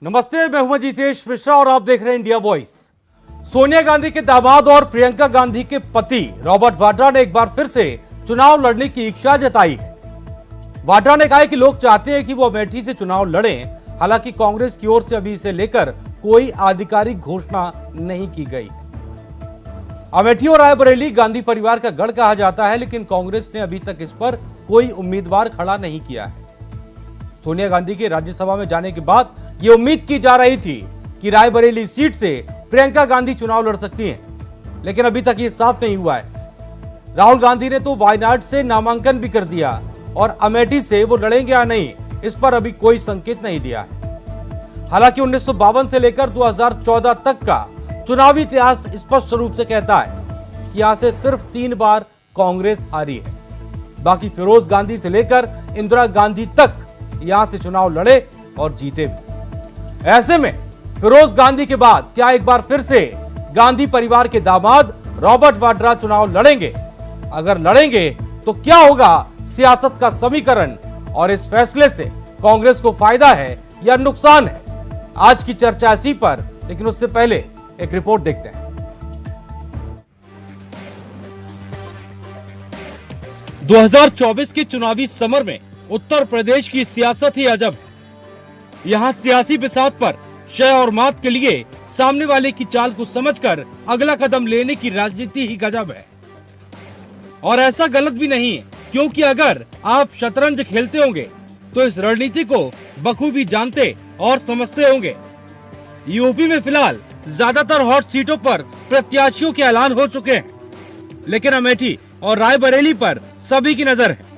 नमस्ते, मैं हूं जितेश मिश्रा और आप देख रहे हैं इंडिया वॉइस। सोनिया गांधी के दामाद और प्रियंका गांधी के पति रॉबर्ट वाड्रा ने एक बार फिर से चुनाव लड़ने की इच्छा जताई है। वाड्रा ने कहा है कि लोग चाहते हैं कि वो अमेठी से चुनाव लड़ें। हालांकि कांग्रेस की ओर से अभी इसे लेकर कोई आधिकारिक घोषणा नहीं की गई। अमेठी और रायबरेली गांधी परिवार का गढ़ कहा जाता है, लेकिन कांग्रेस ने अभी तक इस पर कोई उम्मीदवार खड़ा नहीं किया है। सोनिया गांधी के राज्यसभा में जाने के बाद यह उम्मीद की जा रही थी कि रायबरेली सीट से प्रियंका गांधी चुनाव लड़ सकती हैं, लेकिन अभी तक ये साफ नहीं हुआ है। राहुल गांधी ने तो वायनाड से नामांकन भी कर दिया और अमेठी से वो लड़ेंगे या नहीं, इस पर अभी कोई संकेत नहीं दिया है। हालांकि 1952 से लेकर 2014 तक का चुनावी इतिहास स्पष्ट रूप से कहता है कि यहां से सिर्फ 3 बार कांग्रेस हारी है। बाकी फिरोज गांधी से लेकर इंदिरा गांधी तक यहां से चुनाव लड़े और जीते भी। ऐसे में फिरोज गांधी के बाद क्या एक बार फिर से गांधी परिवार के दामाद रॉबर्ट वाड्रा चुनाव लड़ेंगे? अगर लड़ेंगे तो क्या होगा सियासत का समीकरण और इस फैसले से कांग्रेस को फायदा है या नुकसान है? आज की चर्चा इसी पर, लेकिन उससे पहले एक रिपोर्ट देखते हैं। 2024 के चुनावी समर में उत्तर प्रदेश की सियासत ही अजब है। यहाँ सियासी बिसात पर शय और मात के लिए सामने वाले की चाल को समझकर अगला कदम लेने की राजनीति ही गजब है। और ऐसा गलत भी नहीं है, क्योंकि अगर आप शतरंज खेलते होंगे तो इस रणनीति को बखूबी जानते और समझते होंगे। यूपी में फिलहाल ज्यादातर हॉट सीटों पर प्रत्याशियों के ऐलान हो चुके हैं, लेकिन अमेठी और रायबरेली पर सभी की नजर है।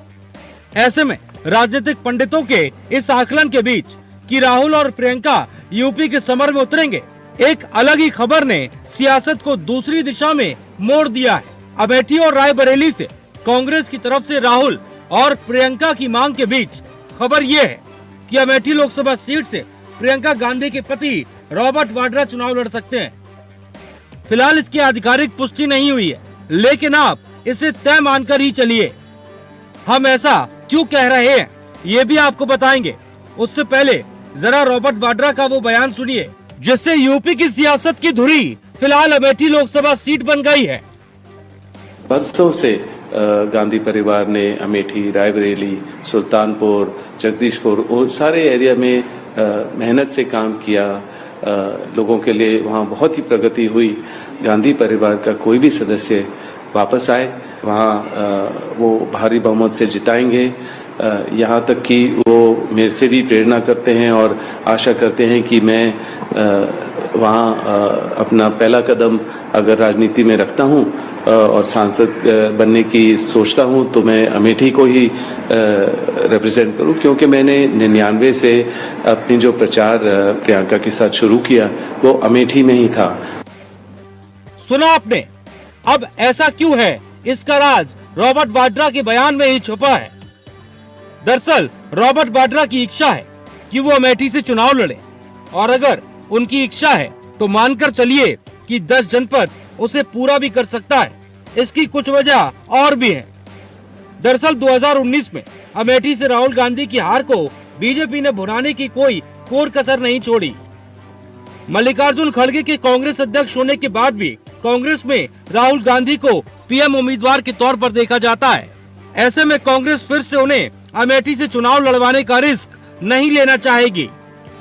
ऐसे में राजनीतिक पंडितों के इस आकलन के बीच कि राहुल और प्रियंका यूपी के समर में उतरेंगे, एक अलग ही खबर ने सियासत को दूसरी दिशा में मोड़ दिया है। अमेठी और रायबरेली से कांग्रेस की तरफ से राहुल और प्रियंका की मांग के बीच खबर यह है कि अमेठी लोकसभा सीट से प्रियंका गांधी के पति रॉबर्ट वाड्रा चुनाव लड़ सकते हैं। फिलहाल इसकी आधिकारिक पुष्टि नहीं हुई है, लेकिन आप इसे तय मानकर ही चलिए। हम ऐसा क्यों कह रहे हैं ये भी आपको बताएंगे। उससे पहले जरा रॉबर्ट वाड्रा का वो बयान सुनिए, जिससे यूपी की सियासत की धुरी फिलहाल अमेठी लोकसभा सीट बन गई है। बरसों से गांधी परिवार ने अमेठी, रायबरेली, सुल्तानपुर, जगदीशपुर और सारे एरिया में मेहनत से काम किया। लोगों के लिए वहाँ बहुत ही प्रगति हुई। गांधी परिवार का कोई भी सदस्य वापस आए, वहाँ वो भारी बहुमत से जिताएंगे। यहाँ तक कि वो मेरे से भी प्रेरणा करते हैं और आशा करते हैं कि मैं वहाँ अपना पहला कदम अगर राजनीति में रखता हूँ और सांसद बनने की सोचता हूँ तो मैं अमेठी को ही रिप्रेजेंट करूँ, क्योंकि मैंने 99 से अपनी जो प्रचार प्रियंका के साथ शुरू किया वो अमेठी में ही था। सुना आपने। अब ऐसा क्यों है, इसका राज रॉबर्ट वाड्रा के बयान में ही छुपा है। दरअसल रॉबर्ट वाड्रा की इच्छा है कि वो अमेठी से चुनाव लड़े, और अगर उनकी इच्छा है तो मानकर चलिए कि 10 जनपद उसे पूरा भी कर सकता है। इसकी कुछ वजह और भी है। दरअसल 2019 में अमेठी से राहुल गांधी की हार को बीजेपी ने भुनाने की कोई कोर कसर नहीं छोड़ी। मल्लिकार्जुन खड़गे के कांग्रेस अध्यक्ष होने के बाद भी कांग्रेस में राहुल गांधी को पीएम उम्मीदवार के तौर पर देखा जाता है। ऐसे में कांग्रेस फिर से उन्हें अमेठी से चुनाव लड़वाने का रिस्क नहीं लेना चाहेगी,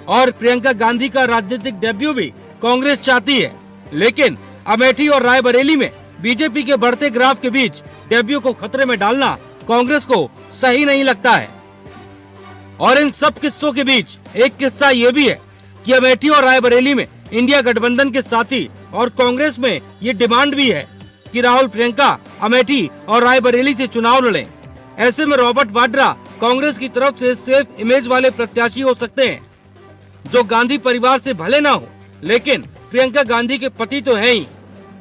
और प्रियंका गांधी का राजनीतिक डेब्यू भी कांग्रेस चाहती है। लेकिन अमेठी और रायबरेली में बीजेपी के बढ़ते ग्राफ के बीच डेब्यू को खतरे में डालना कांग्रेस को सही नहीं लगता है। और इन सब किस्सों के बीच एक किस्सा ये भी है कि अमेठी और रायबरेली में इंडिया गठबंधन के साथी और कांग्रेस में ये डिमांड भी है कि राहुल प्रियंका अमेठी और रायबरेली से चुनाव लड़ें। ऐसे में रॉबर्ट वाड्रा कांग्रेस की तरफ से सेफ इमेज वाले प्रत्याशी हो सकते हैं, जो गांधी परिवार से भले ना हो, लेकिन प्रियंका गांधी के पति तो है ही।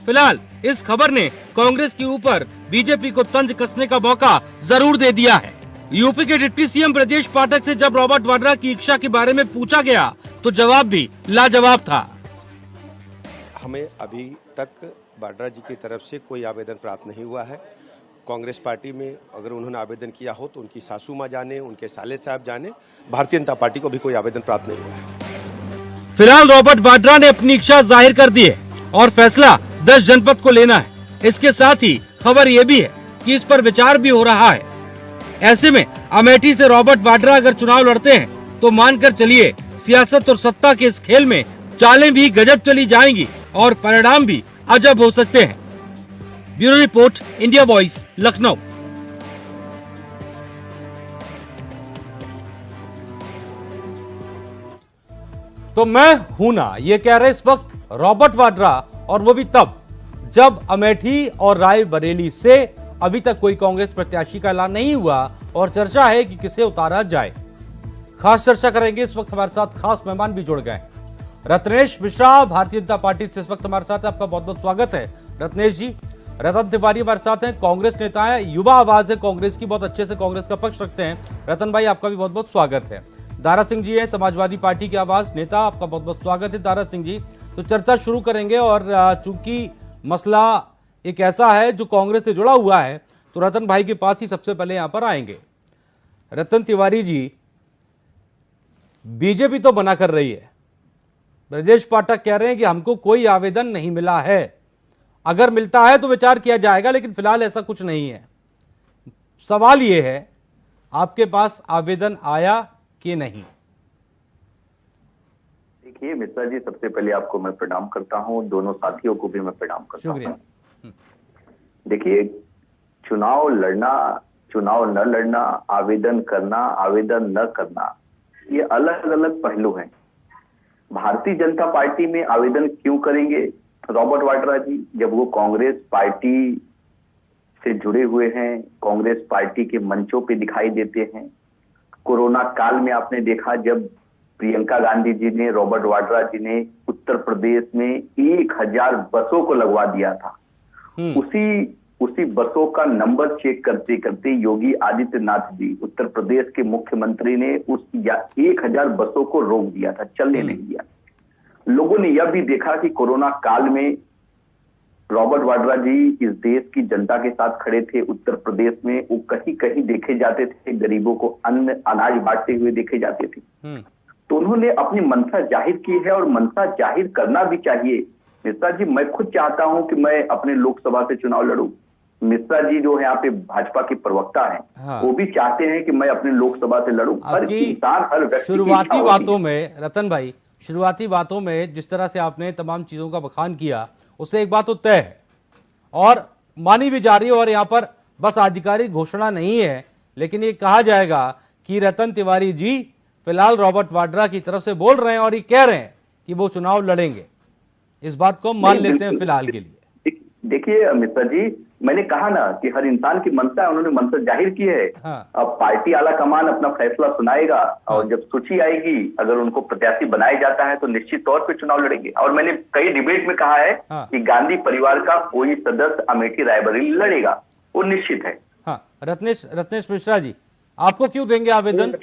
फिलहाल इस खबर ने कांग्रेस के ऊपर बीजेपी को तंज कसने का मौका जरूर दे दिया है। यूपी के डिप्टी सीएम ब्रजेश पाठक से जब रॉबर्ट वाड्रा की इच्छा के बारे में पूछा गया तो जवाब भी लाजवाब था। हमें अभी तक वाड्रा जी की तरफ से कोई आवेदन प्राप्त नहीं हुआ है। कांग्रेस पार्टी में अगर उन्होंने आवेदन किया हो तो उनकी सासू माँ जाने, उनके साले साहब जाने। भारतीय जनता पार्टी को भी कोई आवेदन प्राप्त नहीं हुआ है। फिलहाल रॉबर्ट वाड्रा ने अपनी इच्छा जाहिर कर दी है और फैसला 10 जनपद को लेना है। इसके साथ ही खबर यह भी है कि इस पर विचार भी हो रहा है। ऐसे में अमेठी से रॉबर्ट वाड्रा अगर चुनाव लड़ते हैं तो मानकर चलिए सियासत और सत्ता के इस खेल में चालें भी गजब चली जाएंगी और परिणाम भी अजब हो सकते हैं। Bureau report, India voice, Lucknow. तो मैं हूं ना, ये कह रहे इस वक्त रॉबर्ट वाड्रा, और वो भी तब जब अमेठी और रायबरेली से अभी तक कोई कांग्रेस प्रत्याशी का ऐलान नहीं हुआ और चर्चा है कि किसे उतारा जाए। खास चर्चा करेंगे। इस वक्त हमारे साथ खास मेहमान भी जुड़ गए। रत्नेश मिश्रा भारतीय जनता पार्टी से इस वक्त हमारे साथ है। आपका बहुत बहुत स्वागत है रत्नेश जी। रतन तिवारी हमारे साथ हैं, कांग्रेस नेता है, युवा आवाज है कांग्रेस की, बहुत अच्छे से कांग्रेस का पक्ष रखते हैं। रतन भाई, आपका भी बहुत बहुत स्वागत है। दारा सिंह जी है, समाजवादी पार्टी की आवाज नेता, आपका बहुत बहुत स्वागत है दारा सिंह जी। तो चर्चा शुरू करेंगे और चूंकि मसला एक ऐसा है जो कांग्रेस से जुड़ा हुआ है तो रतन भाई के पास ही सबसे पहले यहां पर आएंगे। रतन तिवारी जी, बीजेपी तो मना कर रही है, ब्रजेश पाठक कह रहे हैं कि हमको कोई आवेदन नहीं मिला है, अगर मिलता है तो विचार किया जाएगा, लेकिन फिलहाल ऐसा कुछ नहीं है। सवाल यह है, आपके पास आवेदन आया कि नहीं? देखिए मिश्रा जी, सबसे पहले आपको मैं प्रणाम करता हूं, दोनों साथियों को भी मैं प्रणाम करता हूं। देखिए, चुनाव लड़ना, चुनाव न लड़ना, आवेदन करना, आवेदन न करना, ये अलग अलग पहलू हैं। भारतीय जनता पार्टी में आवेदन क्यों करेंगे रॉबर्ट वाड्रा जी, जब वो कांग्रेस पार्टी से जुड़े हुए हैं, कांग्रेस पार्टी के मंचों पे दिखाई देते हैं। कोरोना काल में आपने देखा जब प्रियंका गांधी जी ने, रॉबर्ट वाड्रा जी ने उत्तर प्रदेश में 1000 बसों को लगवा दिया था। उसी बसों का नंबर चेक करते करते योगी आदित्यनाथ जी, उत्तर प्रदेश के मुख्यमंत्री ने उस 1000 बसों को रोक दिया था, चलने नहीं दिया। लोगों ने यह भी देखा कि कोरोना काल में रॉबर्ट वाड्रा जी इस देश की जनता के साथ खड़े थे। उत्तर प्रदेश में वो कहीं कहीं देखे जाते थे, गरीबों को अन्न अनाज बांटते हुए देखे जाते थे। तो उन्होंने अपनी मंशा जाहिर की है और मंशा जाहिर करना भी चाहिए। मिश्रा जी, मैं खुद चाहता हूं कि मैं अपने लोकसभा से चुनाव लड़ूं। मिश्रा जी जो है यहाँ पे भाजपा के प्रवक्ता हैं, हाँ। वो भी चाहते हैं कि मैं अपने लोकसभा से लड़ूं। हर इंसान, हर व्यक्ति शुरुआती बातों में, रतन भाई, शुरुआती बातों में जिस तरह से आपने तमाम चीजों का बखान किया, उससे एक बात तो तय है और मानी भी जा रही है, और यहाँ पर बस आधिकारिक घोषणा नहीं है, लेकिन ये कहा जाएगा कि रतन तिवारी जी फिलहाल रॉबर्ट वाड्रा की तरफ से बोल रहे हैं और ये कह रहे हैं कि वो चुनाव लड़ेंगे। इस बात को मान लेते हैं फिलहाल के लिए। देखिए मिश्रा जी, मैंने कहा ना कि हर इंसान की मंशा है, उन्होंने मंशा जाहिर की है। हाँ। अब पार्टी आला कमान अपना फैसला सुनाएगा, हाँ। और जब सूची आएगी, अगर उनको प्रत्याशी बनाया जाता है तो निश्चित तौर पे चुनाव लड़ेंगे। और मैंने कई डिबेट में कहा है, हाँ। कि गांधी परिवार का कोई सदस्य अमेठी रायबरेली लड़ेगा, वो निश्चित है। हाँ। रत्नेश मिश्रा जी, आपको क्यों देंगे आवेदन?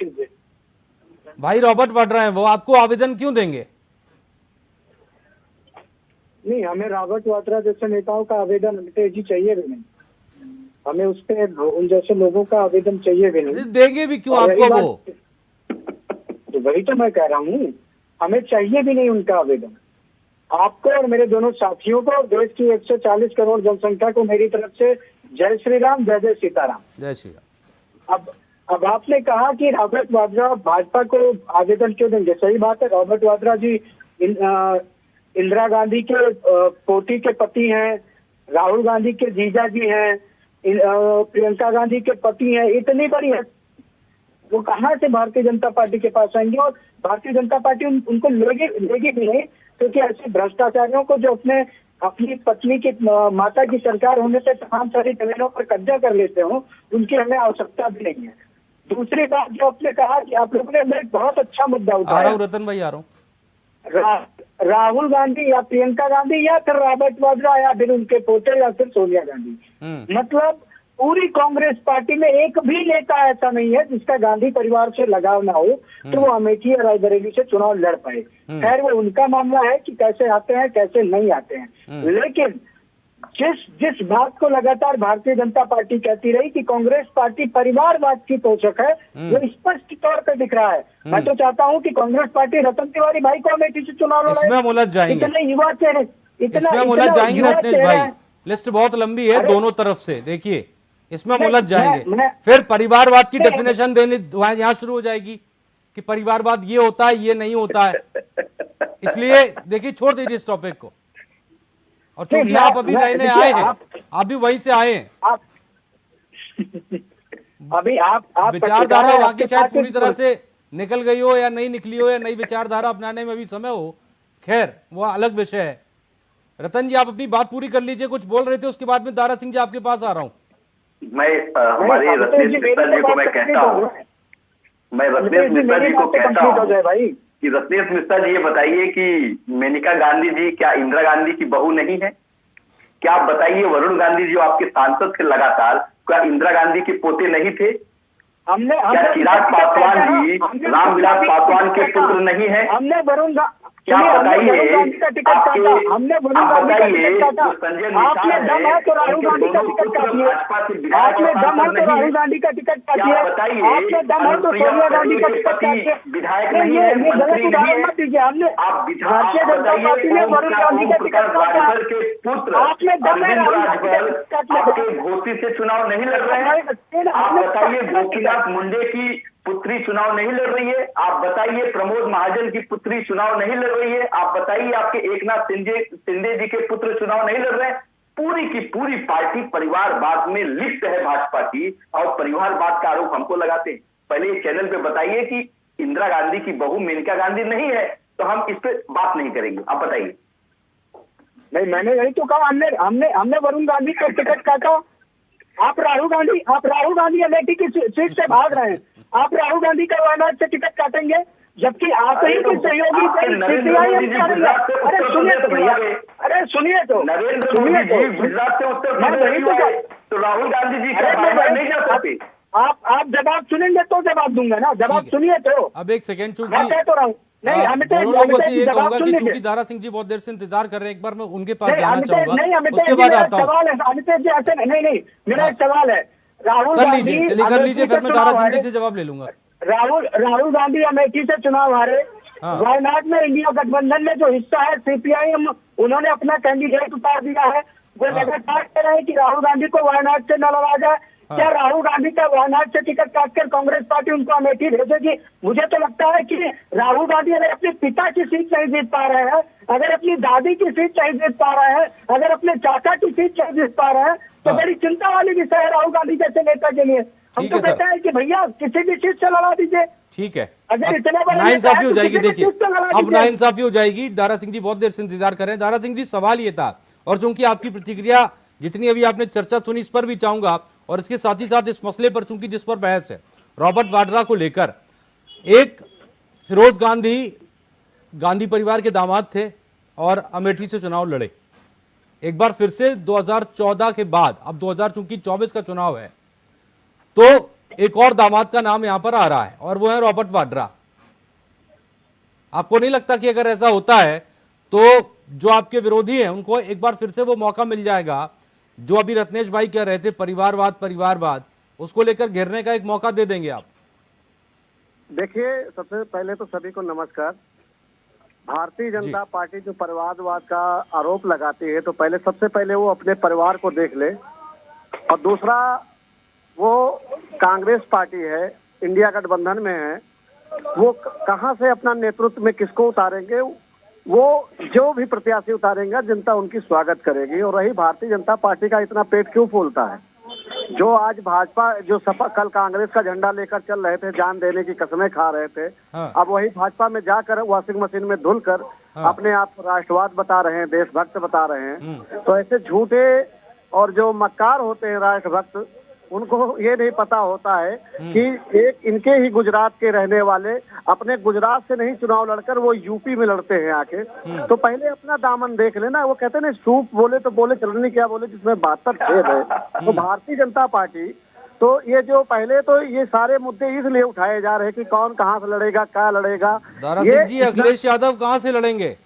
भाई रॉबर्ट वाड्रा है, वो आपको आवेदन क्यों देंगे? नहीं, हमें रॉबर्ट वाड्रा जैसे नेताओं का आवेदन जी चाहिए भी नहीं, हमें उस पे उन जैसे लोगों का आवेदन चाहिए भी नहीं। देंगे भी क्यों आपको वो? तो वही तो मैं कह रहा हूँ, हमें चाहिए भी नहीं उनका आवेदन। आपको और मेरे दोनों साथियों को, देश की 140 करोड़ जनसंख्या को मेरी तरफ से जय श्री राम, जय जय सीताराम। जय श्री राम। अब आपने कहा कि रॉबर्ट वाड्रा भाजपा को आवेदन क्यों देंगे? सही बात है, रॉबर्ट वाड्रा जी इंदिरा गांधी के पोती के पति हैं, राहुल गांधी के जीजा जी हैं, प्रियंका गांधी के पति हैं। इतनी बड़ी है, वो कहाँ से भारतीय जनता पार्टी के पास आएंगे? और भारतीय जनता पार्टी उनको लेगी भी नहीं, क्योंकि ऐसे भ्रष्टाचारियों को जो अपनी पत्नी की माता की सरकार होने से तमाम सारी जमीनों पर कब्जा कर लेते हो, उनकी हमें आवश्यकता भी नहीं है। दूसरी बात जो आपने कहा कि आप लोगों ने बहुत अच्छा मुद्दा उठाया। रतन भाई, आ रहा हूँ। राहुल गांधी या प्रियंका गांधी या फिर रॉबर्ट वाड्रा या फिर उनके पोते या फिर सोनिया गांधी, मतलब पूरी कांग्रेस पार्टी में एक भी नेता ऐसा नहीं है जिसका गांधी परिवार से लगाव ना हो तो वो अमेठी या रायबरेली से चुनाव लड़ पाए। खैर वो उनका मामला है कि कैसे आते हैं कैसे नहीं आते हैं, लेकिन जिस बात को लगातार भारतीय जनता पार्टी कहती रही कि कांग्रेस पार्टी परिवारवाद की पोषक है, वो स्पष्ट तौर पर दिख रहा है। मैं तो चाहता हूं कि कांग्रेस पार्टी रतन तिवारी भाई को अमेठी से चुनाव लड़ाए। इसमें हम उलझ जाएंगे, इतने युवा चेहरे, इसमें हम उलझ जाएंगे रत्नेश भाई, लिस्ट बहुत लंबी है दोनों तरफ से। देखिए इसमें हम उलझ जाएंगे, फिर परिवारवाद की डेफिनेशन देने यहाँ शुरू हो जाएगी कि परिवारवाद ये होता है, ये नहीं होता है। इसलिए देखिए छोड़ दीजिए इस टॉपिक को। और क्योंकि आप अभी नए नए आए हैं, आप भी वहीं से आए हैं, अभी आप विचारधारा वाकई शायद पूरी तरह से निकल गई हो या नहीं निकली हो, या नई विचारधारा अपनाने में अभी समय हो, खैर वो अलग विषय है। रतन जी आप अपनी बात पूरी कर लीजिए, कुछ बोल रहे थे, उसके बाद में दारा सिंह जी आपके पास आ रहा हूँ। मैं हमारे रत्नेश मिश्रा जी को मैं कहता हूँ, मैं रत्नेश मिश्रा जी को कहता हूँ कि रत्नेश मिश्रा जी ये बताइए कि मेनका गांधी जी क्या इंदिरा गांधी की बहू नहीं है? क्या आप बताइए वरुण गांधी जो आपके सांसद थे लगातार, क्या इंदिरा गांधी के पोते नहीं थे? क्या चिराग पासवान जी रामविलास पासवान के पुत्र नहीं है? हमने वरुण क्या बताइए हमने बताइए संजय आपने दम है तो राहुल गांधी का टिकट काटिए, आपने दम है तो राहुल गांधी का टिकट काटिए, आपने दम है तो सोनिया गांधी का टिकट काटिए। विधायक नहीं है, मंत्री नहीं है, मत दीजिए। हमने आप भारतीय जनता पार्टी ने वरुण गांधी का टिकट काटा, के पुत्र आपने दम है आपके घोसी से चुनाव नहीं लड़ रहे हैं। आप बताइए गोपीनाथ मुंडे की पुत्री चुनाव नहीं लड़ रही है। आप बताइए प्रमोद महाजन की पुत्री चुनाव नहीं लड़ रही है। आप बताइए आपके एकनाथ शिंदे जी के पुत्र चुनाव नहीं लड़ रहे हैं। पूरी की पूरी पार्टी परिवारवाद में लिप्त है भाजपा की, और परिवारवाद का आरोप हमको लगाते हैं। पहले इस चैनल पे बताइए कि इंदिरा गांधी की बहू मेनका गांधी नहीं है, तो हम इस पे बात नहीं करेंगे। आप बताइए। नहीं, मैंने यही तो कहा, हमने वरुण गांधी का टिकट काटा। आप राहुल गांधी अमेठी की सीट से भाग रहे हैं, आप राहुल गांधी का वायनाड से टिकट काटेंगे, जबकि आप ही के सहयोगी अरे सुनिए तो भैया, अरे सुनिए तो नरेंद्र मोदी जी गुजरात से उत्तर प्रदेश तो राहुल गांधी जी का नहीं जा सकते। आप जवाब सुनेंगे तो जवाब दूंगा ना, जवाब सुनिए तो। अब एक सेकंड, चूंकि मैं कह तो रहा हूँ, नहीं दोनों लोगों से ये कहूंगा कि चूंकि दारा सिंह जी बहुत देर से इंतजार कर रहे हैं, एक बार मैं उनके पास जाना चाहूंगा, उसके बाद आता हूँ। सवाल है अमितेश जी, ऐसे नहीं, मेरा एक सवाल है। राहुल कर लीजिए, चलिए कर लीजिए, फिर मैं दारा सिंह जी से जवाब ले लूंगा। राहुल गांधी अमेठी से चुनाव हारे, वायनाड में इंडिया गठबंधन में जो हिस्सा है सीपीआईएम, उन्होंने अपना कैंडिडेट उतार दिया है। वो लगातार कह रहे हैं कि राहुल गांधी को वायनाड से न लड़ा जाए। क्या राहुल गांधी का वायनाड से टिकट काटकर कांग्रेस पार्टी उनको अमेठी भेजेगी? मुझे तो लगता है कि राहुल गांधी अगर अपने पिता की सीट नहीं जीत पा रहे हैं, अगर अपनी दादी की सीट नहीं जीत पा रहे हैं, अगर अपने चाचा की सीट नहीं जीत पा रहे हैं, तो बड़ी चिंता वाली विषय है राहुल गांधी जैसे नेता के लिए। हम तो कहते हैं कि भैया किसी भी सीट से लड़ा दीजिए। ठीक है, अगर इतना बड़ा नाइंसाफी हो जाएगी। देखिए अब नाइंसाफी हो जाएगी। दारा सिंह जी बहुत देर से इंतजार कर रहे हैं। दारा सिंह जी सवाल ये था, और चूंकि आपकी प्रतिक्रिया जितनी अभी आपने चर्चा सुनी इस पर भी चाहूंगा, और इसके साथ ही साथ इस मसले पर चूंकि जिस पर बहस है रॉबर्ट वाड्रा को लेकर, एक फिरोज गांधी परिवार के दामाद थे और अमेठी से चुनाव लड़े। एक बार फिर से 2014 के बाद अब 2024 का चुनाव है, तो एक और दामाद का नाम यहां पर आ रहा है, और वो है रॉबर्ट वाड्रा। आपको नहीं लगता कि अगर ऐसा होता है तो जो आपके विरोधी हैं उनको एक बार फिर से वो मौका मिल जाएगा, जो अभी रत्नेश भाई कह रहे थे परिवारवाद, उसको लेकर घेरने का एक मौका दे देंगे आप? देखिए, सबसे पहले तो सभी को नमस्कार। भारतीय जनता पार्टी जो परिवारवाद का आरोप लगाती है, तो सबसे पहले वो अपने परिवार को देख ले, और दूसरा वो कांग्रेस पार्टी है, इंडिया गठबंधन में है, वो कहां से अपना नेतृत्व में किसको उतारेंगे? वो जो भी प्रत्याशी उतारेंगे जनता उनकी स्वागत करेगी। और रही भारतीय जनता पार्टी का इतना पेट क्यों फूलता है? जो आज भाजपा जो कल कांग्रेस का झंडा लेकर चल रहे थे, जान देने की कसमें खा रहे थे, अब वही भाजपा में जाकर वॉशिंग मशीन में धुलकर अपने आप राष्ट्रवाद बता रहे हैं, देशभक्त बता रहे हैं। तो ऐसे झूठे और जो मक्कार होते हैं राष्ट्रभक्त, उनको ये नहीं पता होता है कि एक इनके ही गुजरात के रहने वाले अपने गुजरात से नहीं चुनाव लड़कर वो यूपी में लड़ते हैं आके। तो पहले अपना दामन देख लेना। वो कहते हैं ना, सूप बोले तो बोले चलनी क्या बोले जिसमें 72 छेद है। तो भारतीय जनता पार्टी तो ये जो पहले तो ये सारे मुद्दे इसलिए उठाए जा रहे हैं कि कौन कहाँ से लड़ेगा, क्या लड़ेगा। दारा सिंह जी, अखिलेश यादव कहाँ से लड़ेंगे?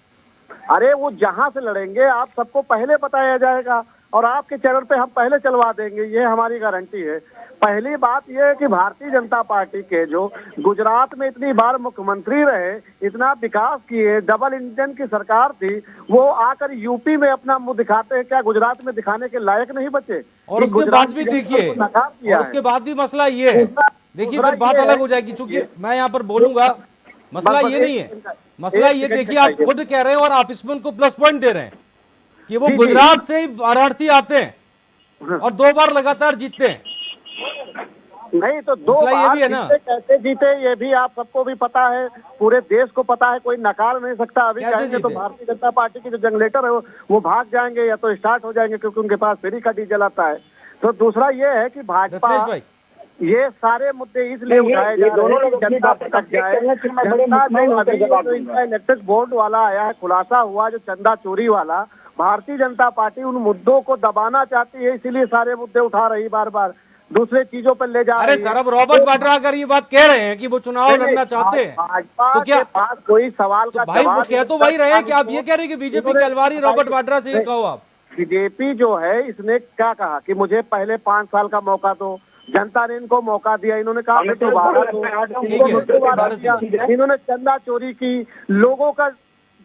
अरे वो जहाँ से लड़ेंगे आप सबको पहले बताया जाएगा। और आपके चरण पे हम पहले चलवा देंगे, ये हमारी गारंटी है। पहली बात यह है कि भारतीय जनता पार्टी के जो गुजरात में इतनी बार मुख्यमंत्री रहे, इतना विकास किए, डबल इंजन की सरकार थी, वो आकर यूपी में अपना मुंह दिखाते हैं, क्या गुजरात में दिखाने के लायक नहीं बचे? और उसके बाद भी देखिए, और उसके बाद भी मसला ये है, देखिए फिर बात अलग हो जाएगी, चूंकि मैं यहाँ पर बोलूंगा मसला ये नहीं है, मसला ये देखिए आप खुद कह रहे हैं और आप इसमें उनको प्लस पॉइंट दे रहे हैं कि वो गुजरात से ही वाराणसी आते हैं और 2 बार लगातार जीतते हैं। नहीं तो 2 मसला ये बार भी है ना। जीते, कैसे जीते ये भी आप सबको भी पता है, पूरे देश को पता है, कोई नकार नहीं सकता। अभी कैसे कहेंगे तो जीते? भारतीय जनता पार्टी के जो जनरेटर है वो भाग जाएंगे या तो स्टार्ट हो जाएंगे, क्योंकि उनके पास फ्री का डीजल आता है। तो दूसरा ये है कि भाजपा रत्नेश भाई, ये सारे मुद्दे इसलिए उठाए जा रहे हैं कि जनता भटक जाए। जनता जो अभी जो इनका इलेक्ट्रिक बोर्ड वाला आया है, खुलासा हुआ जो चंदा चोरी वाला, भारतीय जनता पार्टी उन मुद्दों को दबाना चाहती है, इसीलिए सारे मुद्दे उठा रही बार बार, दूसरे चीजों पर ले जा रही है। अरे सर, अब रॉबर्ट वाड्रा अगर ये बात कह रहे हैं कि वो चुनाव लड़ना चाहते हैं, भाजपा तो क्या के पास कोई सवाल तो का भाई वो जवाब कह तो वही रहे हैं कि आप ये कह रहे हैं कि बीजेपी की अलवारी रॉबर्ट वाड्रा से ही कहो आप। बीजेपी जो है इसने क्या कहा कि मुझे पहले 5 साल का मौका दो, जनता ने इनको मौका दिया, इन्होंने कहा मैं दोबारा दो, इनको दोबारा दिया। इन्होंने चंदा चोरी की, लोगों का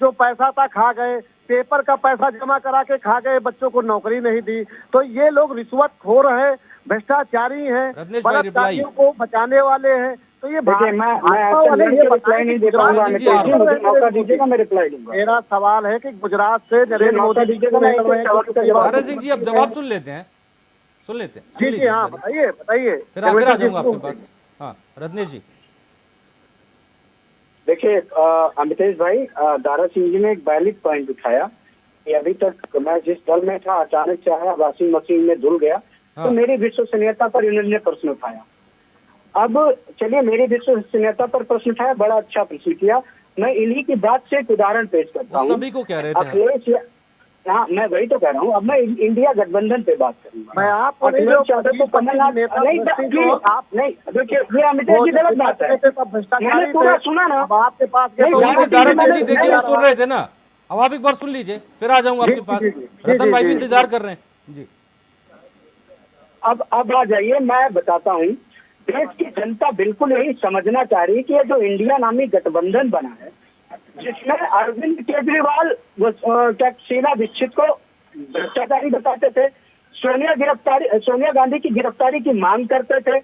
जो पैसा था खा गए, पेपर का पैसा जमा करा के खा गए, बच्चों को नौकरी नहीं दी। तो ये लोग रिश्वतखोर हैं, भ्रष्टाचारी हैं, रत्नेश भाई, बलात्कारियों को बचाने वाले हैं। तो ये देखिए, मैं रिप्लाई नहीं दे पाऊंगा, मौका दीजिएगा, मैं रिप्लाई दूंगा। मेरा सवाल है कि गुजरात से नरेंद्र मोदी जी को भारत सिंह जी अब जवाब सुन लेते हैं, सुन लेते हैं। जी जी हाँ, बताइए बताइए, फिर आखिर आ जाऊंगा आपके पास। हाँ रत्नेश जी। देखिए अमितेश भाई, दारा सिंह जी ने एक वैलिड पॉइंट उठाया कि अभी तक मैं जिस दल में था अचानक से आया, वॉशिंग मशीन में धुल गया, तो मेरी विश्वसनीयता पर इन्होंने प्रश्न उठाया। अब चलिए, मेरी विश्वसनीयता पर प्रश्न उठाया, बड़ा अच्छा प्रश्न किया। मैं इन्हीं की बात से एक उदाहरण पेश करता हूँ। सभी को कह रहे थे अखिलेश, हाँ मैं वही तो कह रहा हूँ। अब मैं इंडिया गठबंधन पे बात करूंगा। मैं आपको अखिलेश यादव को कमलनाथ नहीं, आप नहीं, देखिए ये अमितेश जी गलत बात है, मैंने पूरा सुना ना आपके पास। दारा सिंह जी देखिए वो सुन रहे थे ना, अब आप एक बार सुन लीजिए, फिर आ जाऊंगा आपके पास। रतन भाई भी इंतजार कर रहे हैं जी। अब आ जाइए, मैं बताता हूँ। देश की जनता बिल्कुल यही समझना चाह रही है कि ये जो इंडिया नामी गठबंधन बना है, जिसमें अरविंद केजरीवाल क्या शीला दीक्षित को भ्रष्टाचारी बताते थे, सोनिया गांधी की गिरफ्तारी की मांग करते थे,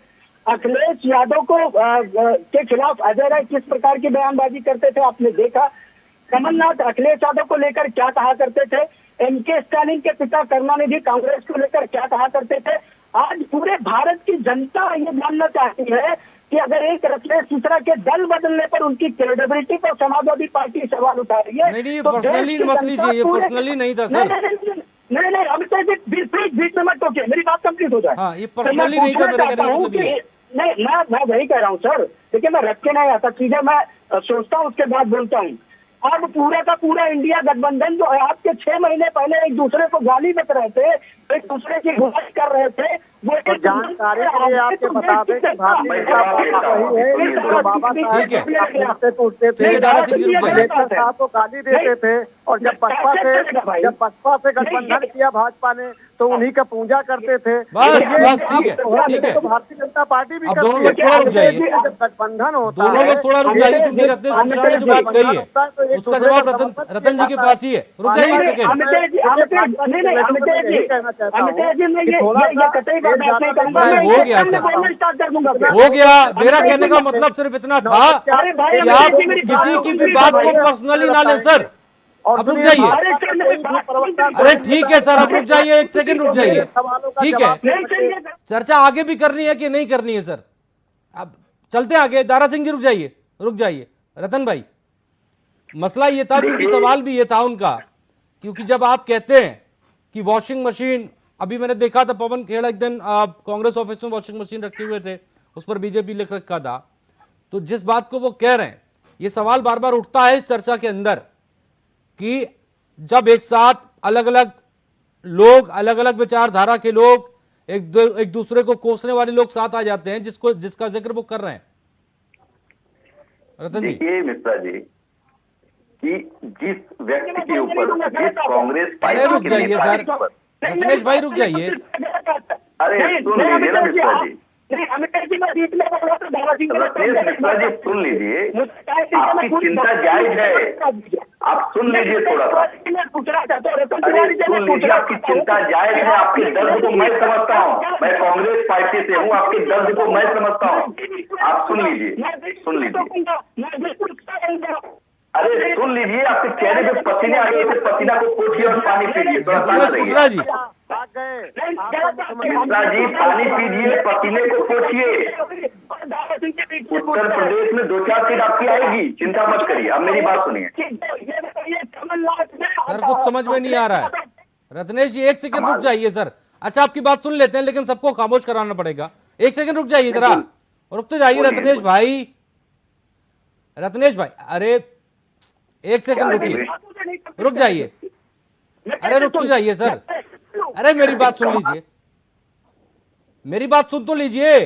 अखिलेश यादव को के खिलाफ अजय राय किस प्रकार की बयानबाजी करते थे आपने देखा। कमलनाथ अखिलेश यादव को लेकर क्या कहा करते थे, एमके स्टालिन के पिता करुणानिधि कांग्रेस को लेकर क्या कहा करते थे। आज पूरे भारत की जनता ये जानना चाहती है कि अगर एक रत्नेश मिश्रा के दल बदलने पर उनकी क्रेडिबिलिटी पर समाजवादी पार्टी सवाल उठा रही है। नहीं, पर्सनली मत लीजिए, ये पर्सनली नहीं था सर। नहीं, अमिताभ जी बीच में मत टोकिए, मेरी बात कंप्लीट हो जाए। हाँ, ये पर्सनली नहीं था, मेरा कहने का मतलब ये। नहीं, मैं वही कह रहा हूँ सर। देखिए, मैं रख के नहीं आता चीजें, मैं सोचता हूँ उसके बाद बोलता हूँ। अब पूरा का पूरा इंडिया गठबंधन जो है, आपके 6 महीने पहले एक दूसरे को गाली बक रहे थे, एक दूसरे की बुराई कर रहे थे, वो जानकारी के लिए आपके बता दें कि भारतीय जनता पार्टी है, बाबा साहब टूटते थे, साहब को गाली देते थे, और जब बसपा से गठबंधन किया भाजपा ने तो उन्हीं का पूजा करते थे। बस ठीक है, ठीक है। तो भारतीय जनता पार्टी भी दोनों लोग थोड़ा रुक जाइए, जब गठबंधन होता है, दोनों लोग थोड़ा रुक जाइए, क्योंकि रत्नेश मिश्रा ने जो बात कही है उसका जवाब रतन जी के पास ही है। रुक जाइए एक सेकेंड। हो गया सर, हो गया। मेरा कहने का मतलब सिर्फ इतना था कि आप किसी की भी बात को पर्सनली ना लें सर। अब रुक जाइए। अरे ठीक है सर, अब रुक जाइए, एक सेकंड रुक जाइए, ठीक है। चर्चा आगे भी करनी है कि नहीं करनी है सर? अब चलते आगे। दारा सिंह जी रुक जाइए, रुक जाइए। रतन भाई, मसला ये था, क्योंकि सवाल भी ये था उनका, क्योंकि जब आप कहते हैं कि वॉशिंग मशीन, अभी मैंने देखा था पवन खेड़ा एक दिन कांग्रेस ऑफिस में वॉशिंग मशीन रखे हुए थे, उस पर बीजेपी लिख रखा था। तो जिस बात को वो कह रहे हैं, ये सवाल बार बार उठता है इस चर्चा के अंदर कि जब एक साथ अलग अलग लोग, अलग अलग विचारधारा के लोग, एक दूसरे को कोसने वाले लोग साथ आ जाते हैं, जिसका जिक्र वो कर रहे हैं। रतन जी, देखिए मिश्रा जी कि जिस व्यक्ति के ऊपर, जिस कांग्रेस पार्टी रुक जाइए सर, रत्नेश भाई रुक जाइए। अरे सुन लीजिए ना मिश्रा जी, रत्नेश मिश्रा जी सुन लीजिए, आपकी चिंता जायज है, आप सुन लीजिए थोड़ा सा। अरे सुन लीजिए, आपकी चिंता जायज है, आपके दर्द को मैं समझता हूँ, मैं कांग्रेस पार्टी से हूँ, आपके दर्द को मैं समझता हूँ, आप सुन लीजिए, सुन लीजिए। अरे सुन लीजिए, आपके चेहरे पे पसीने आ गए, पसीना को पोछिए और पानी पीजिए, थोड़ा शांत रहिए। मिश्रा जी, मिश्रा जी पानी पीजिए, पसीने को पोछिए। उत्तर प्रदेश में 2-4 सीट आपकी आएगी, चिंता मत करिए। अब मेरी बात सुनिए। सर कुछ समझ में नहीं आ रहा है। रत्नेश जी 1 सेकंड रुक जाइए सर। अच्छा आपकी बात सुन लेते हैं, लेकिन सबको खामोश कराना पड़ेगा। 1 सेकंड रुक जाइए जरा, रुक तो जाइए रत्नेश भाई। रत्नेश भाई अरे 1 सेकंड रुकिए, रुक जाइए। अरे रुक तो जाइए सर। अरे मेरी बात सुन लीजिए, मेरी बात सुन तो लीजिए।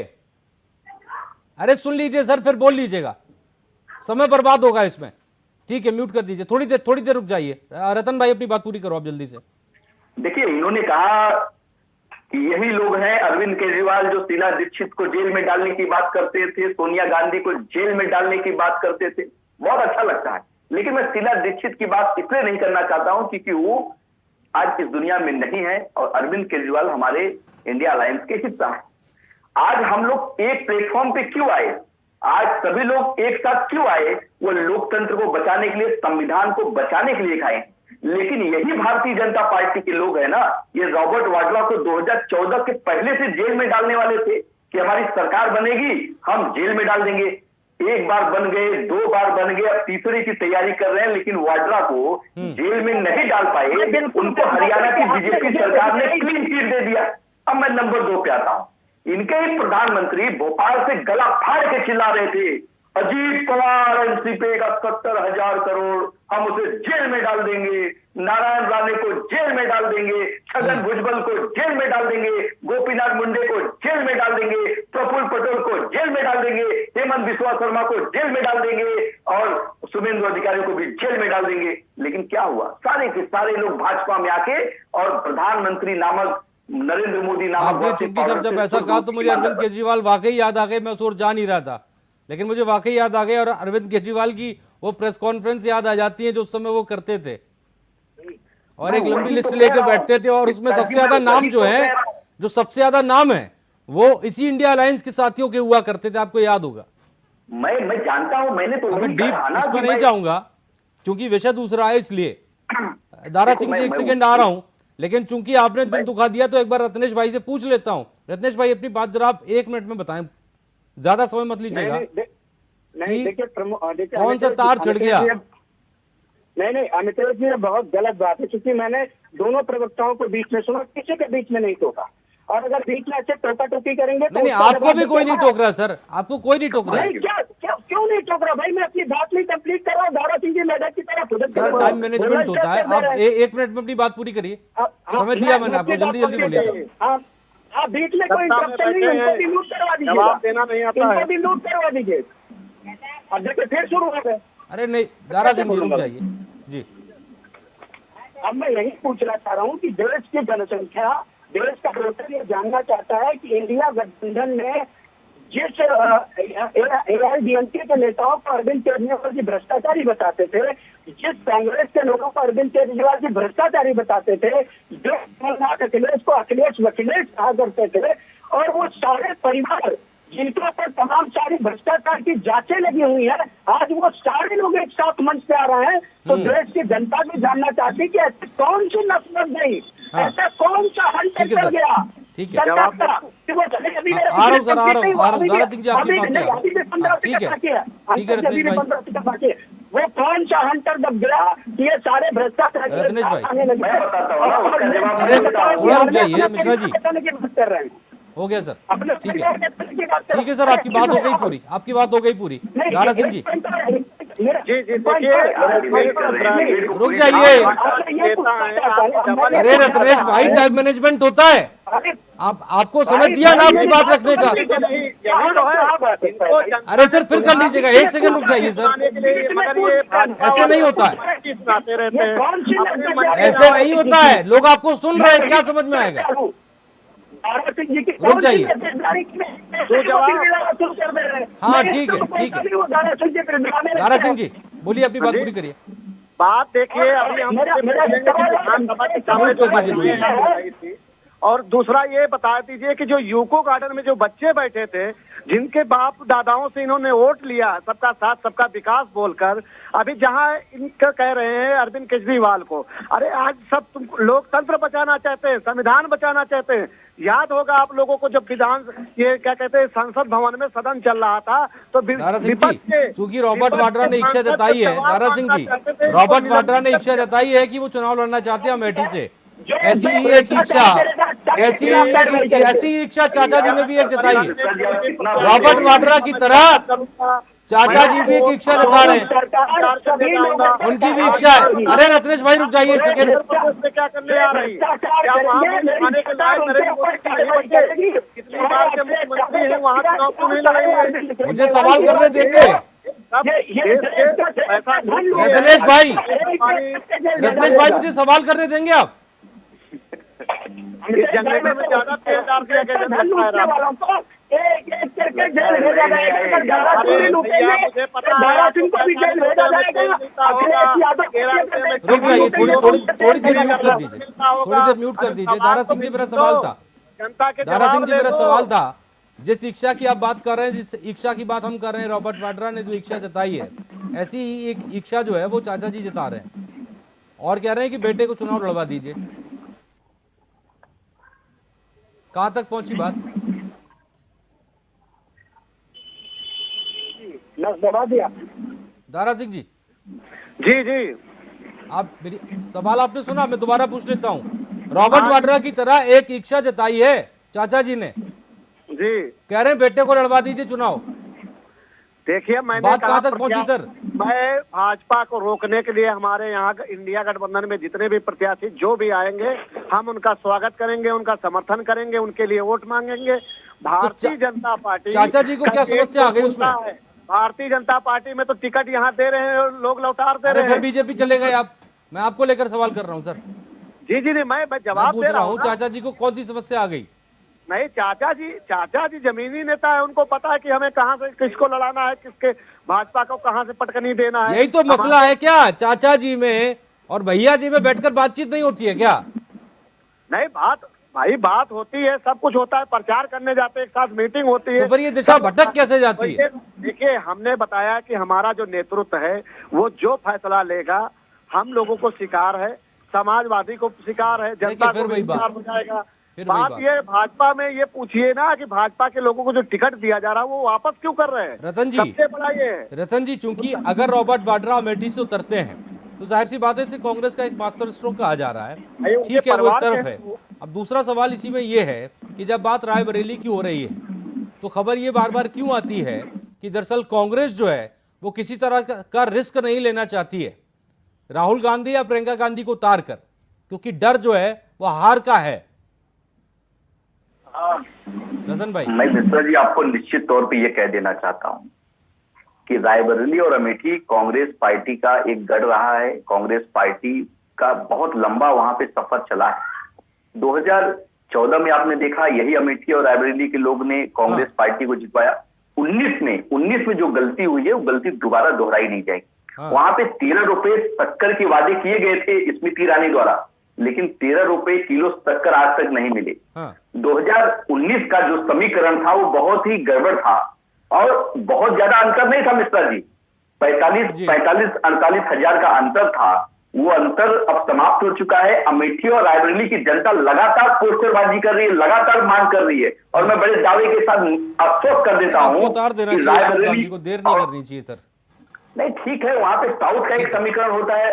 अरे सुन लीजिए सर, फिर बोल लीजिएगा, समय बर्बाद होगा इसमें। ठीक है, म्यूट कर दीजिए। थोड़ी देर रुक जाइए। रतन भाई अपनी बात पूरी करो आप जल्दी से। देखिए, इन्होंने कहा कि यही लोग हैं अरविंद केजरीवाल जो शीला दीक्षित को जेल में डालने की बात करते थे, सोनिया गांधी को जेल में डालने की बात करते थे। बहुत अच्छा लगता है, लेकिन मैं शीला दीक्षित की बात इसलिए नहीं करना चाहता हूं क्योंकि वो आज इस दुनिया में नहीं है और अरविंद केजरीवाल हमारे इंडिया अलायंस के हिस्सा है। आज हम लोग एक प्लेटफॉर्म पे क्यों आए, आज सभी लोग एक साथ क्यों आए, वो लोकतंत्र को बचाने के लिए, संविधान को बचाने के लिए आए। लेकिन यही भारतीय जनता पार्टी के लोग हैं ना, ये रॉबर्ट वाड्रा को 2014 के पहले से जेल में डालने वाले थे कि हमारी सरकार बनेगी, हम जेल में डाल देंगे। 1 बार बन गए, 2 बार बन गए, अब तीसरे की तैयारी कर रहे हैं, लेकिन वाड्रा को जेल में नहीं डाल पाए। उनको हरियाणा की बीजेपी सरकार ने क्लीन चिट दे दिया। अब मैं नंबर 2 पे आता हूं। इनके ही प्रधानमंत्री भोपाल से गला फाड़ के चिल्ला रहे थे, अजीत पवार एमसी पे का 70,000 करोड़, हम उसे जेल में डाल देंगे, नारायण राणे को जेल में डाल देंगे, छगन भुजबल को जेल में डाल देंगे, गोपीनाथ मुंडे को जेल में डाल देंगे, प्रफुल्ल पटेल को जेल में डाल देंगे, हेमंत बिस्वा शर्मा को जेल में डाल देंगे और शुभेंदु अधिकारी को भी जेल में डाल देंगे। लेकिन क्या हुआ, सारे के सारे लोग भाजपा में आके और प्रधानमंत्री नामक नरेंद्र मोदी नामक आपने चूंकि सर जब ऐसा कहा तो मुझे अरविंद केजरीवाल वाकई याद आ गए। मैं उस ओर जा नहीं रहा था, लेकिन मुझे वाकई याद आ गए और अरविंद केजरीवाल की वो प्रेस कॉन्फ्रेंस याद आ जाती है जो उस समय वो करते थे और एक लंबी लिस्ट लेकर बैठते थे और उसमें सबसे ज्यादा नाम जो है, जो सबसे ज्यादा नाम है वो इसी इंडिया अलायंस के साथियों के हुआ करते थे। आपको याद होगा। मैं जानता हूं, मैंने तो मैं डीप इसमें नहीं जाऊंगा क्योंकि विषय दूसरा है, इसलिए दारा सिंह जी 1 सेकंड आ रहा हूं, लेकिन चूंकि आपने दिल दुखा दिया तो एक बार रत्नेश भाई से पूछ लेता हूं। रत्नेश भाई अपनी बात जरा आप 1 मिनट में बताएं, ज्यादा समय मत लीजिएगा। कौन सा तार छिड़ गया? नहीं अमितेश जी, बहुत गलत बात है, क्योंकि मैंने दोनों प्रवक्ताओं को बीच में सुना, किसी के बीच में नहीं टोका। और अगर बीच में ऐसे टोका टोकी करेंगे तो नहीं, आपको भी कोई नहीं टोक रहा सर, आपको कोई नहीं टोक रहा है। क्यों नहीं टोक रहा भाई? मैं अपनी बात नहीं कंप्लीट कर रहा हूँ। दारा सिंह जी मैडम की तरह सर टाइम मैनेजमेंट होता है। आप 1 मिनट में अपनी बात पूरी करिए, समय दिया मैंने आपको, जल्दी जल्दी बोलिए। आप बीच में कोई इंटरप्शन नहीं, उनको भी म्यूट करवा दीजिए, जवाब देना नहीं आता है, उनको भी म्यूट करवा दीजिए। अब देखिए फिर शुरू हो गए। अरे नहीं दारा सिंह जी रुक जाइए जी। अब मैं यही पूछना चाह रहा हूँ कि देश की जनसंख्या, देश का वोटर ये जानना चाहता है कि इंडिया गठबंधन में जिस एआईडीएमके के नेताओं को अरविंद केजरीवाल जी भ्रष्टाचारी बताते थे, जिस कांग्रेस के लोगों को अरविंद केजरीवाल जी भ्रष्टाचारी बताते थे, जो अखिलेश को अखिलेश वखिलेश कहा करते थे, और वो सारे परिवार जिनके ऊपर तमाम सारी भ्रष्टाचार की जांचें लगी हुई है, आज वो सारे लोग एक साथ मंच पे आ रहे हैं। तो देश की जनता भी जानना चाहती है कि ऐसी कौन सी नफरत गई, ऐसा कौन सा हंटर कर गया। ठीक है, आ रहा हूँ सर, आ रहा हूँ दारा सिंह जी आपकी बात से। ठीक है रत्नेश भाई, वो कौन सा हंटर दब गया कि ये सारे भ्रष्टाचार रत्नेश भाई थोड़ा रुक जाइए मिश्रा जी, कर रहे हैं। हो गया सर, ठीक है सर, आपकी बात हो गई पूरी, आपकी बात हो गई पूरी। दारा सिंह जी जी जी देखिए रुक जाइए। अरे रत्नेश भाई, टाइम मैनेजमेंट होता है। आपको समझ दिया ना आपकी बात रखने का। अरे सर फिर कर लीजिएगा, 1 सेकंड रुक जाइए सर। ऐसे नहीं होता है, ऐसे नहीं होता है। लोग आपको सुन रहे हैं, क्या समझ में आएगा? रुक जाइए। हाँ ठीक है, ठीक है। दारा सिंह जी बोलिए, अपनी बात पूरी करिए। बात देखिए, अभी हम विधानसभा की समय थी, और दूसरा ये बता दीजिए कि जो यूको गार्डन में जो बच्चे बैठे थे, जिनके बाप दादाओं से इन्होंने वोट लिया सबका साथ सबका विकास बोलकर, अभी जहां इनका कह रहे हैं अरविंद केजरीवाल को, अरे आज सब तुम लोकतंत्र बचाना चाहते हैं, संविधान बचाना चाहते हैं। याद होगा आप लोगों को जब ये क्या कहते हैं संसद भवन में सदन चल रहा था तो चूंकि रॉबर्ट वाड्रा ने इच्छा जताई है, दारा सिंह जी, रॉबर्ट वाड्रा ने इच्छा जताई है कि वो चुनाव लड़ना चाहते हैं अमेठी से। ऐसी ही एक इच्छा, ऐसी इच्छा चाचा जी ने भी एक जताई है। रॉबर्ट वाड्रा की तरह चाचा जी भी एक इच्छा जता रहे हैं, उनकी भी इच्छा है। अरे रत्नेश भाई रुक जाइए 1 सेकंड। क्या करने आ रही है? क्या वहाँ के मुख्यमंत्री है, वहाँ चुनाव क्यों नहीं लड़ेंगे? मुझे सवाल करने देंगे रत्नेश भाई, रत्नेश भाई मुझे सवाल करने देंगे आप? इस जनरेटर में ज्यादा तेज दिया गया रुक जाइए, थोड़ी देर म्यूट कर दीजिए, थोड़ी देर म्यूट कर दीजिए। दारा सिंह जी मेरा सवाल था, दारा सिंह जी मेरा सवाल था, जिस इच्छा की आप बात कर रहे हैं, जिस इच्छा की बात हम कर रहे हैं, रॉबर्ट वाड्रा ने जो इच्छा जताई है, ऐसी ही एक इच्छा जो है वो चाचा जी जता रहे हैं और कह रहे हैं कि बेटे को चुनाव लड़वा दीजिए। कहां तक पहुंची बात? दबा दिया। दारा सिंह जी जी जी, आप मेरी सवाल आपने सुना, मैं दोबारा पूछ लेता हूँ। रॉबर्ट वाड्रा की तरह एक इच्छा जताई है चाचा जी ने, जी कह रहे हैं बेटे को लड़वा दीजिए चुनाव। देखिए मैंने बात कहां तक पहुंची सर? मैं भाजपा को रोकने के लिए हमारे यहाँ इंडिया गठबंधन में जितने भी प्रत्याशी जो भी आएंगे, हम उनका स्वागत करेंगे, उनका समर्थन करेंगे, उनके लिए वोट मांगेंगे। भारतीय जनता पार्टी, चाचा जी को क्या समस्या आ गई उसमें? भारतीय जनता पार्टी में तो टिकट यहाँ दे रहे हैं, लोग लौटार दे रहे हैं। फिर बीजेपी चले गए आप? मैं आपको लेकर सवाल कर रहा हूँ सर। जी जी नहीं, मैं जवाब दे रहा हूँ। चाचा जी को कौन सी समस्या आ गई? नहीं, चाचा जी जमीनी नेता है, उनको पता है कि हमें कहाँ से किसको लड़ाना है, किसके भाजपा को कहाँ से पटकनी देना है। यही तो मसला है क्या? चाचा जी में और भैया जी में बैठकर बातचीत नहीं होती है क्या? नहीं, बात होती है, सब कुछ होता है, प्रचार करने जाते हैं, एक साथ मीटिंग होती है। तो फिर ये दिशा भटक कैसे जाती है? देखिए, हमने बताया कि हमारा जो नेतृत्व है वो जो फैसला लेगा, हम लोगों को स्वीकार है, समाजवादी को स्वीकार है, जनता को स्वीकार हो जाएगा। बात ये भाजपा में ये पूछिए ना कि भाजपा के लोगों को जो टिकट दिया जा रहा है वो वापस क्यों कर रहे हैं? रतन जी, सबसे बड़ा ये है। रतन जी, चूंकि अगर रॉबर्ट वाड्रा अमेठी से उतरते हैं तो जाहिर सी बात है इसे कांग्रेस का एक मास्टर स्ट्रोक कहा जा रहा है, ठीक है, वो एक तरफ है। अब दूसरा सवाल इसी में ये है कि जब बात रायबरेली की हो रही है तो खबर ये बार बार क्यों आती है कि दरअसल कांग्रेस जो है वो किसी तरह का रिस्क नहीं लेना चाहती है राहुल गांधी या प्रियंका गांधी को उतार कर, क्योंकि डर जो है वो हार का है। रतन भाई, मैं मिश्रा जी आपको निश्चित तौर पे ये कह देना चाहता हूं कि रायबरेली और अमेठी कांग्रेस पार्टी का एक गढ़ रहा है। कांग्रेस पार्टी का बहुत लंबा वहां पे सफर चला है। 2014 में आपने देखा, यही अमेठी और रायबरेली के लोग ने कांग्रेस पार्टी को जितवाया। 19 में जो गलती हुई है वो गलती दोबारा दोहराई नहीं जाएगी। वहां पे 13 रुपए शक्कर के वादे किए गए थे स्मृति ईरानी द्वारा, लेकिन 13 रुपए किलो शक्कर आज तक नहीं मिले। 2019 का जो समीकरण था वो बहुत ही गड़बड़ था और बहुत ज्यादा अंतर नहीं था मिश्रा जी, 45-48 हजार का अंतर था। वो अंतर अब समाप्त हो चुका है। अमेठी और रायबरेली की जनता लगातार पोस्टरबाजी कर रही है, लगातार मांग कर रही है, और मैं बड़े दावे के साथ अफसोस कर देता हूँ कि रायबरेली को देर नहीं करनी चाहिए सर। नहीं, ठीक है, वहां पे साउथ का एक समीकरण होता है,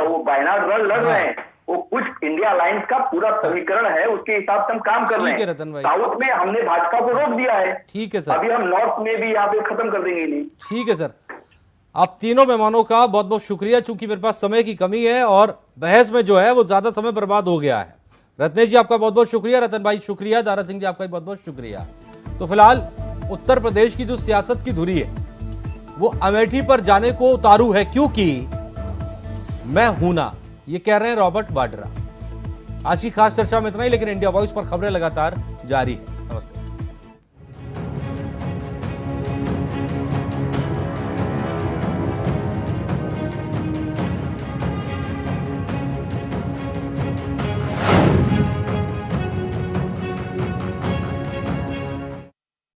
वो वायनाड लड़ रहे हैं, वो कुछ इंडिया अलायंस का पूरा समीकरण है, उसके हिसाब से हम काम कर रहे हैं। साउथ में हमने भाजपा को रोक दिया है, ठीक है सर, अभी हम नॉर्थ में भी यहाँ पे खत्म कर देंगे। नहीं, ठीक है सर। आप तीनों मेहमानों का बहुत बहुत शुक्रिया, चूंकि मेरे पास समय की कमी है और बहस में जो है वो ज्यादा समय बर्बाद हो गया है। रत्नेश जी आपका बहुत बहुत शुक्रिया, रतन भाई शुक्रिया, दारा सिंह जी आपका बहुत बहुत शुक्रिया। तो फिलहाल उत्तर प्रदेश की जो सियासत की धुरी है वो अमेठी पर जाने को उतारू है, क्योंकि मैं हूं ना, ये कह रहे हैं रॉबर्ट वाड्रा। आज की खास चर्चा में इतना ही, लेकिन इंडिया वॉइस पर खबरें लगातार जारी है। नमस्ते।